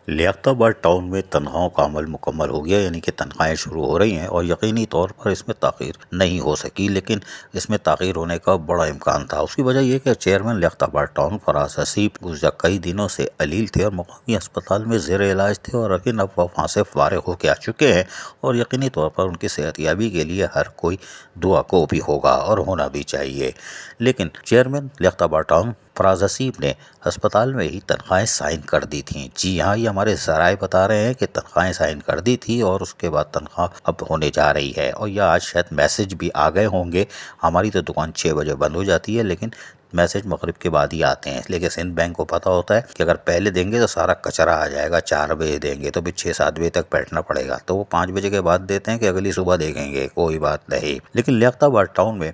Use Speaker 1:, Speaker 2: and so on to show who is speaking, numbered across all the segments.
Speaker 1: لیاقتآباد town میں تنخواہوں کا عمل مکمل ہو گیا، یعنی کہ تنخواہیں شروع ہو رہی ہیں اور یقینی طور پر اس میں تاخیر نہیں ہو سکی، لیکن اس میں تاخیر ہونے کا بڑا امکان تھا۔ اس کی وجہ یہ کہ چیئرمین لیاقتآباد ٹاؤن فراز حسیب گزشتہ کئی دنوں سے علیل تھے اور مقامی اسپتال میں زیر علاج تھے، اور لیکن اب وہ وہاں سے فارغ ہو کے آ چکے ہیں اور یقینی طور پر ان کی صحت یابی کے لیے ہر کوئی دعا کو بھی ہوگا اور ہونا بھی چاہیے۔ لیکن چیئرمین لیاقتآباد ٹاؤن فراز حسیب نے ہسپتال میں ہی تنخواہیں سائن کر دی تھیں۔ جی ہاں، یہ ہمارے ذرائع بتا رہے ہیں کہ تنخواہیں سائن کر دی تھی اور اس کے بعد تنخواہ اب ہونے جا رہی ہے، اور یہ آج شاید میسج بھی آ گئے ہوں گے۔ ہماری تو دکان 6 بجے بند ہو جاتی ہے، لیکن میسج مغرب کے بعد ہی آتے ہیں، اس لیے کہ سندھ بینک کو پتہ ہوتا ہے کہ اگر پہلے دیں گے تو سارا کچرا آ جائے گا، 4 بجے دیں گے تو پھر 6-7 بجے تک بیٹھنا پڑے گا، تو وہ 5 بجے کے بعد دیتے ہیں کہ اگلی صبح دیکھیں گے، کوئی بات نہیں۔ لیکن لیاقتآباد ٹاؤن میں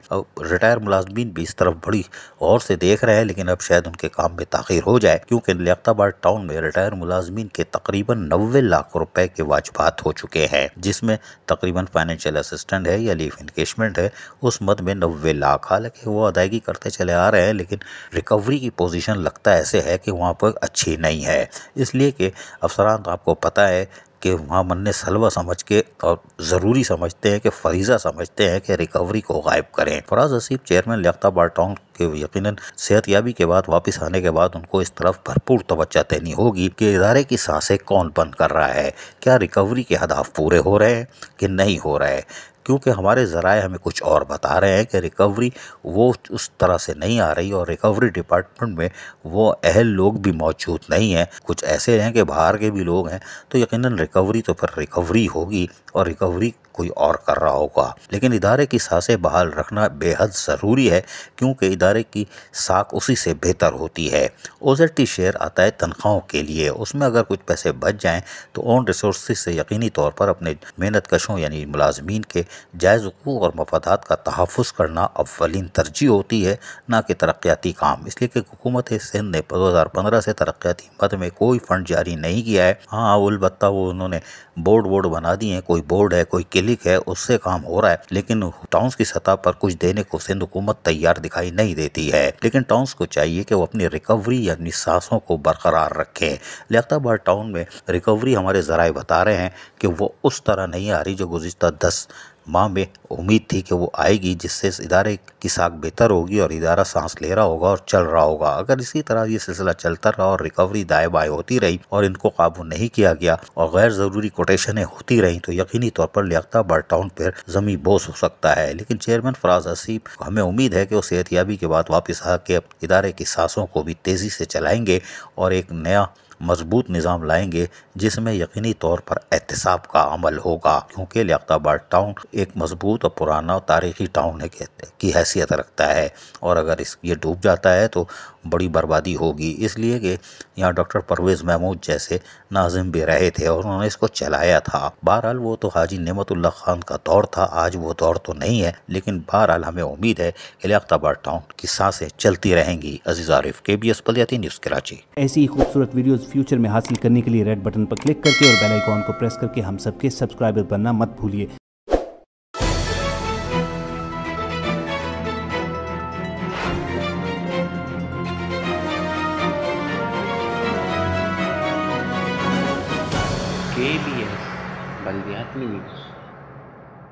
Speaker 1: ریٹائر ملازمین بھی اس طرف بڑی غور سے دیکھ رہے ہیں، لیکن اب شاید ان کے کام میں تاخیر ہو جائے، کیونکہ لیاقتآباد ٹاؤن میں ریٹائر ملازمین کے تقریباً 90 لاکھ روپے کے واجبات ہو چکے ہیں، جس میں تقریباً فائنینشیل اسسٹنٹ ہے یا لیو انکیشمنٹ ہے، اس مد میں 90 لاکھ، حالانکہ وہ ادائیگی کرتے چلے آ رہے ہیں، لیکن ریکوری کی پوزیشن لگتا ایسے ہے کہ وہاں پر اچھی نہیں ہے، اس لیے کہ افسران آپ کو پتہ ہے کہ وہاں من سلوہ سمجھ کے اور ضروری سمجھتے ہیں، کہ فریضہ سمجھتے ہیں کہ ریکوری کو غائب کریں۔ فراز حسیب چیئرمین لیاقتآباد ٹاؤن کے یقیناً صحت یابی کے بعد واپس آنے کے بعد ان کو اس طرف بھرپور توجہ دینی ہوگی کہ ادارے کی سانسیں کون بند کر رہا ہے، کیا ریکوری کے اہداف پورے ہو رہے ہیں کہ نہیں ہو رہے، کیونکہ ہمارے ذرائع ہمیں کچھ اور بتا رہے ہیں کہ ریکوری وہ اس طرح سے نہیں آ رہی، اور ریکوری ڈپارٹمنٹ میں وہ اہل لوگ بھی موجود نہیں ہیں، کچھ ایسے ہیں کہ باہر کے بھی لوگ ہیں، تو یقیناً ریکوری تو پھر ریکوری ہوگی اور ریکوری کوئی اور کر رہا ہوگا۔ لیکن ادارے کی سانسیں بحال رکھنا بے حد ضروری ہے، کیونکہ ادارے کی ساکھ اسی سے بہتر ہوتی ہے۔ OZT شیئر آتا ہے تنخواہوں کے لیے، اس میں اگر کچھ پیسے بچ جائیں تو اون ریسورسز سے یقینی طور پر اپنے محنت کشوں یعنی ملازمین کے جائز حقوق اور مفادات کا تحفظ کرنا اولین ترجیح ہوتی ہے، نہ کہ ترقیاتی کام، اس لیے کہ حکومت سندھ نے 2015 سے ترقیاتی مد میں کوئی فنڈ جاری نہیں کیا ہے۔ ہاں، البتہ وہ انہوں نے بورڈ بنا دی ہیں، کوئی بورڈ ہے، کوئی کلک ہے، اس سے کام ہو رہا ہے، لیکن ٹاؤنز کی سطح پر کچھ دینے کو سندھ حکومت تیار دکھائی نہیں دیتی ہے۔ لیکن ٹاؤنز کو چاہیے کہ وہ اپنی ریکوری یعنی سانسوں کو برقرار رکھیں۔ لیاقتآباد ٹاؤن میں ریکوری ہمارے ذرائع بتا رہے ہیں کہ وہ اس طرح نہیں آ رہی جو گزشتہ 10 ماہ میں امید تھی کہ وہ آئے گی، جس سے اس ادارے کی ساکھ بہتر ہوگی اور ادارہ سانس لے رہا ہوگا اور چل رہا ہوگا۔ اگر اسی طرح یہ سلسلہ چلتا رہا اور ریکوری دائیں بائیں ہوتی رہی اور ان کو قابو نہیں کیا گیا اور غیر ضروری کوٹیشنیں ہوتی رہیں، تو یقینی طور پر لیاقتآباد ٹاؤن پر زمین بوس ہو سکتا ہے۔ لیکن چیئرمین فراز حسیب ہمیں امید ہے کہ وہ صحت یابی کے بعد واپس آ کے ادارے کی سانسوں کو بھی تیزی سے چلائیں گے اور ایک نیا مضبوط نظام لائیں گے، جس میں یقینی طور پر احتساب کا عمل ہوگا، کیونکہ لیاقتآباد ٹاؤن ایک مضبوط اور پرانا تاریخی ٹاؤن کی حیثیت رکھتا ہے، اور اگر یہ ڈوب جاتا ہے تو بڑی بربادی ہوگی، اس لیے کہ یہاں ڈاکٹر پرویز محمود جیسے ناظم بھی رہے تھے اور انہوں نے اس کو چلایا تھا۔ بہرحال وہ تو حاجی نعمت اللہ خان کا دور تھا، آج وہ دور تو نہیں ہے، لیکن بہرحال ہمیں امید ہے کہ لیاقتآباد ٹاؤن کی سانسیں چلتی رہیں گی۔ عزیز عارف، KBS بلدیاتی نیوز کراچی۔
Speaker 2: ایسی ہی خوبصورت ویڈیوز فیوچر میں حاصل کرنے کے لیے ریڈ بٹن پر کلک کر کے اور بیل آئیکن کو پریس کر کے ہم سب کے سبسکرائبر بننا مت بھولیے۔
Speaker 3: KBS بلدیاتی نیوز